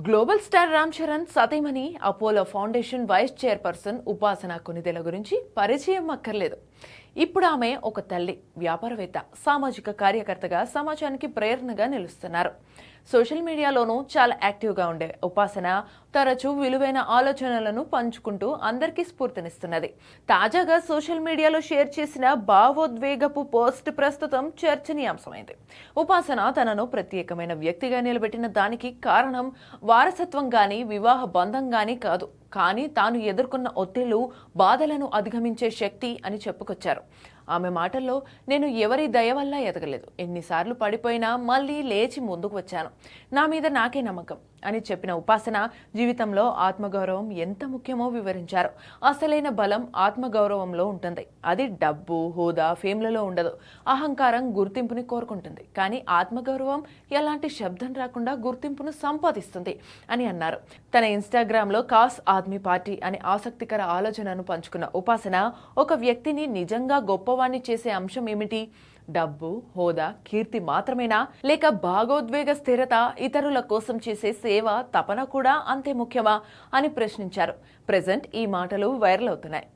Global star Ram Charan సతీమణి Apollo foundation vice chairperson ఉపాసన కొనిదెల గురించి పరిచయం అక్కర్లేదు. ఇప్పుడు ఆమె ఒక తల్లి, వ్యాపారవేత్త, సామాజిక కార్యకర్తగా సమాజానికి ప్రేరణగా నిలుస్తున్నారు. సోషల్ మీడియాలోనూ చాలా యాక్టివ్గా ఉండే ఉపాసన తరచూ విలువైన ఆలోచనలను పంచుకుంటూ అందరికీ స్ఫూర్తినిస్తున్నది. తాజాగా సోషల్ మీడియాలో షేర్ చేసిన భావోద్వేగపు పోస్ట్ ప్రస్తుతం చర్చనీయాంశమైంది. ఉపాసన తనను ప్రత్యేకమైన వ్యక్తిగా నిలబెట్టిన దానికి కారణం వారసత్వం గాని, వివాహ బంధం గాని కాదు, కానీ తాను ఎదుర్కొన్న ఒత్తిళ్లు, బాధలను అధిగమించే శక్తి అని చెప్పుకొచ్చారు. ఆమె మాటల్లో, నేను ఎవరి దయ వల్ల ఎదగలేదు, ఎన్నిసార్లు పడిపోయినా మళ్ళీ లేచి ముందుకు వచ్చాను, నా మీద నాకే నమ్మకం అని చెప్పిన ఉపాసన జీవితంలో ఆత్మగౌరవం ఎంత ముఖ్యమో వివరించారు. అసలైన బలం ఆత్మగౌరవంలో ఉంటుంది. అది డబ్బు, హోదా, ఫేమ్లలో ఉండదు. అహంకారం గుర్తింపుని కోరుకుంటుంది, కానీ ఆత్మగౌరవం ఎలాంటి శబ్దం రాకుండా గుర్తింపును సంపాదిస్తుంది అని అన్నారు. తన ఇన్స్టాగ్రామ్లో కాస్ ఆద్మీ పార్టీ అనే ఆసక్తికర ఆలోచనను పంచుకున్న ఉపాసన, ఒక వ్యక్తిని నిజంగా గొప్పవాణ్ణి చేసే అంశం ఏమిటి? డబ్బు, హోదా, కీర్తి మాత్రమేనా, లేక భాగోద్వేగ స్థిరత, ఇతరుల కోసం చేసే సేవ, తపన కూడా అంతే ముఖ్యమా అని ప్రశ్నించారు. ప్రెజెంట్ ఈ మాటలు వైరల్ అవుతున్నాయి.